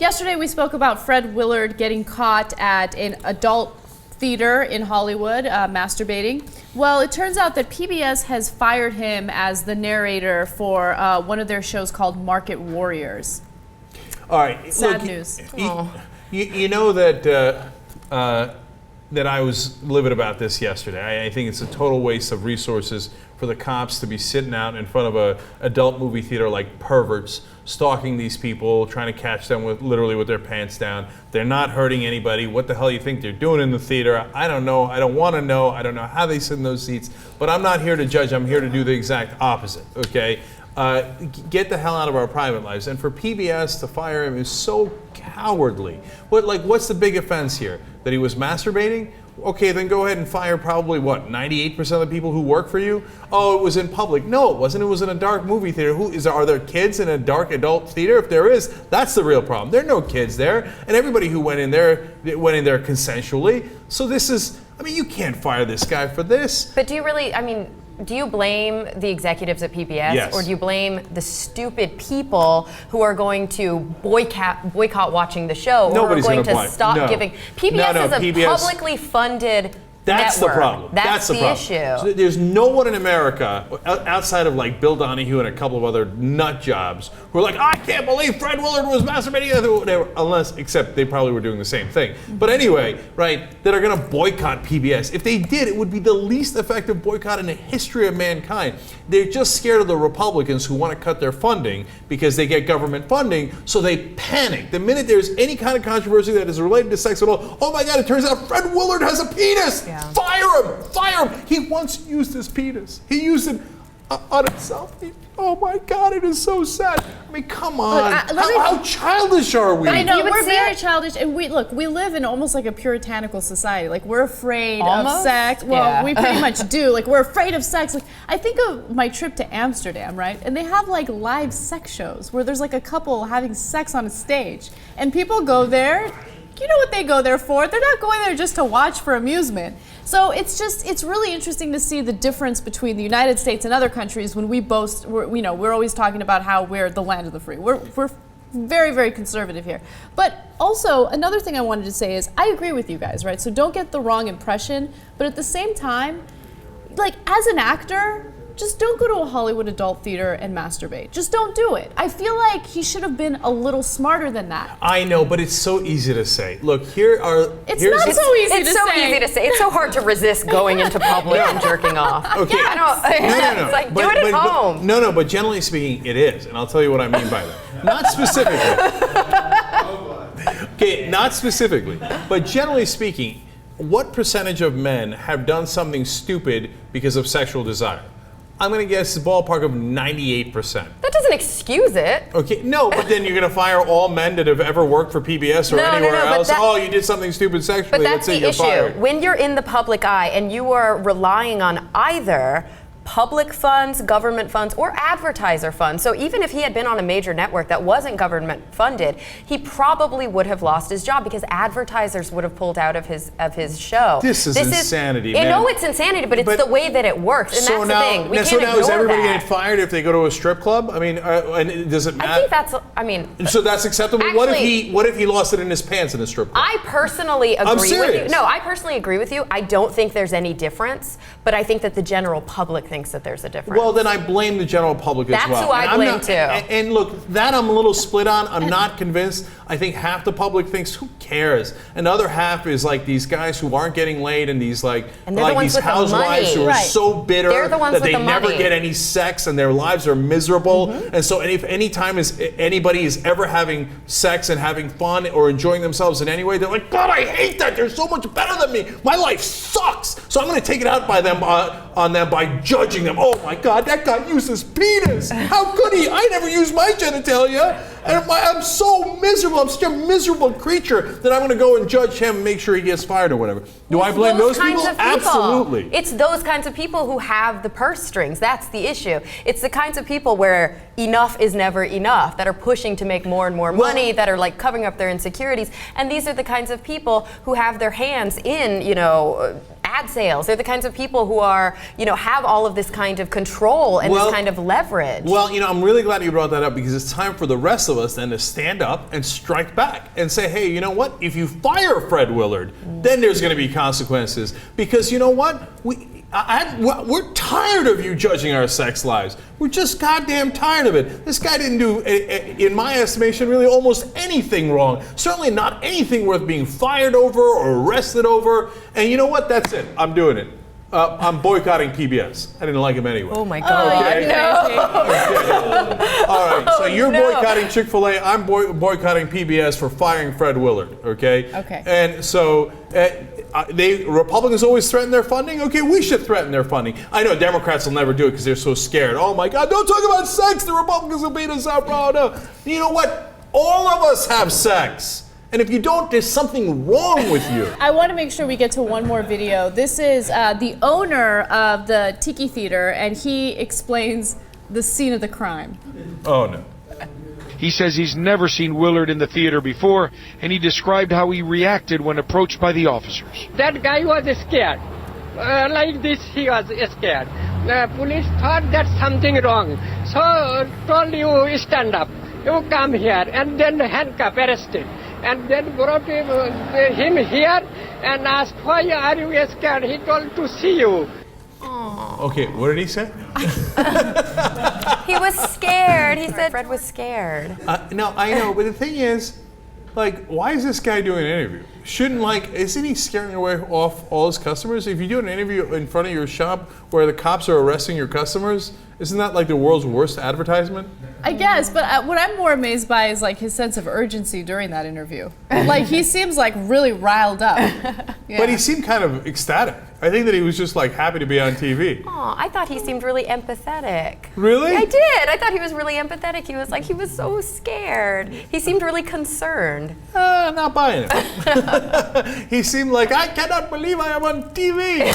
Yesterday we spoke about Fred Willard getting caught at an adult theater in Hollywood masturbating. Well, it turns out that PBS has fired him as the narrator for one of their shows called Market Warriors. All right. Sad news. You know that that I was livid about this yesterday. I think it's a total waste of resources for the cops to be sitting out in front of a adult movie theater like perverts, stalking these people, trying to catch them literally with their pants down. They're not hurting anybody. What the hell you think they're doing in the theater? I don't know. I don't want to know. I don't know how they sit in those seats. But I'm not here to judge. I'm here to do the exact opposite, okay? Get the hell out of our private lives. And for PBS to fire him is so cowardly. What's the big offense here? That he was masturbating? Okay, then go ahead and fire probably, 98% of the people who work for you? Oh, it was in public. No, it wasn't. It was in a dark movie theater. Are there kids in a dark adult theater? If there is, that's the real problem. There are no kids there. And everybody who went in there consensually. So this is, you can't fire this guy for this. But do you really, do you blame the executives at PBS, yes, or do you blame the stupid people who are going to boycott watching the show, Nobody's or are going to stop giving? PBS is a PBS, publicly funded That's network. the problem. That's the problem. issue. So there's no one in America outside of Bill Donahue and a couple of other nut jobs who are like, I can't believe Fred Willard was masturbating, except they probably were doing the same thing. But anyway, right, that are going to boycott PBS. If they did, it would be the least effective boycott in the history of mankind. They're just scared of the Republicans who want to cut their funding because they get government funding, so they panic. The minute there's any kind of controversy that is related to sex at all, oh my God, it turns out Fred Willard has a penis! Yeah. Fire him! Fire him! He once used his penis. He used it on himself. Oh my God, it is so sad. Come on. How childish are we? I know, we're very childish, and we live in almost like a puritanical society. We're afraid of sex. Well, yeah. We pretty much do. We're afraid of sex. I think of my trip to Amsterdam, right? And they have live sex shows where there's a couple having sex on a stage, and people go there. You know what they go there for? They're not going there just to watch for amusement. So it's really interesting to see the difference between the United States and other countries when we boast. We're always talking about how we're the land of the free. We're very, very conservative here. But also, another thing I wanted to say is I agree with you guys, right? So don't get the wrong impression. But at the same time, as an actor, just don't go to a Hollywood adult theater and masturbate. Just don't do it. I feel like he should have been a little smarter than that. I know, but it's so easy to say. Look, It's so easy to say. It's so hard to resist going into public and jerking off. Okay. No. It's do it at home. No, but generally speaking, it is. And I'll tell you what I mean by that. Not specifically. Okay, not specifically. But generally speaking, what percentage of men have done something stupid because of sexual desire? I'm going to guess the ballpark of 98%. That doesn't excuse it. Okay, no, but then you're going to fire all men that have ever worked for PBS or anywhere else. You did something stupid sexually. But that's the issue. Fired. When you're in the public eye and you are relying on either public funds, government funds, or advertiser funds. So even if he had been on a major network that wasn't government funded, he probably would have lost his job because advertisers would have pulled out of his show. This is insanity, man. I know it's insanity, but it's the way that it works, and that's the thing. We can't ignore that. So now is everybody getting fired if they go to a strip club? And does it matter? I think that's. So that's acceptable. Actually, what if he lost it in his pants in a strip club? I personally agree with you. No, I personally agree with you. I don't think there's any difference, but I think that the general public thinks that there's a difference. Well, then I blame the general public as well. That's who I blame too. And look, that I'm a little split on. I'm not convinced. I think half the public thinks, who cares? And the other half is these guys who aren't getting laid and these these housewives who are so bitter that they never get any sex and their lives are miserable. Mm-hmm. And so any time anybody is ever having sex and having fun or enjoying themselves in any way, they're like, God, I hate that. They're so much better than me. My life sucks. So I'm going to take it out on them by judging them. Oh my God, that guy used his penis. How could he? I never used my genitalia. And I'm so miserable. I'm such a miserable creature that I'm going to go and judge him and make sure he gets fired or whatever. Do I blame those people? Absolutely. It's those kinds of people who have the purse strings. That's the issue. It's the kinds of people where enough is never enough, that are pushing to make more and more money, that are covering up their insecurities. And these are the kinds of people who have their hands in, ad sales. They're the kinds of people who are, have all of this kind of control and this kind of leverage. Well, I'm really glad you brought that up, because it's time for the rest of us then to stand up and strike back and say, hey, you know what? If you fire Fred Willard, then there's going to be consequences. Because you know what? We're tired of you judging our sex lives. We're just goddamn tired of it. This guy didn't do, in my estimation, really almost anything wrong. Certainly not anything worth being fired over or arrested over. And you know what? That's it. I'm doing it. I'm boycotting PBS. I didn't like him anyway. Oh my God. Okay. No. All right. So you're boycotting Chick-fil-A. I'm boycotting PBS for firing Fred Willard. Okay. Okay. And so Republicans always threaten their funding. Okay, we should threaten their funding. I know Democrats will never do it because they're so scared. Oh my God! Don't talk about sex. The Republicans will beat us up. Oh no. You know what? All of us have sex. And if you don't, there's something wrong with you. I want to make sure we get to one more video. This is the owner of the Tiki Theater, and he explains the scene of the crime. Oh, no. He says he's never seen Willard in the theater before, and he described how he reacted when approached by the officers. That guy was scared. Like this, he was scared. The police thought that's something wrong. So told you stand up. You come here, and then handcuff, arrested. And then brought him here and asked, why are you scared? He told to see you. Okay, what did he say? He was scared. He said Fred was scared. No, I know, but the thing is, why is this guy doing an interview? Isn't he scaring away off all his customers? If you do an interview in front of your shop where the cops are arresting your customers, isn't that like the world's worst advertisement? I guess, but what I'm more amazed by is his sense of urgency during that interview. He seems really riled up. Yeah. But he seemed kind of ecstatic. I think that he was just happy to be on TV. Oh, I thought he seemed really empathetic. Really? I did. I thought he was really empathetic. He was so scared. He seemed really concerned. I'm not buying it. He seemed like, I cannot believe I am on TV.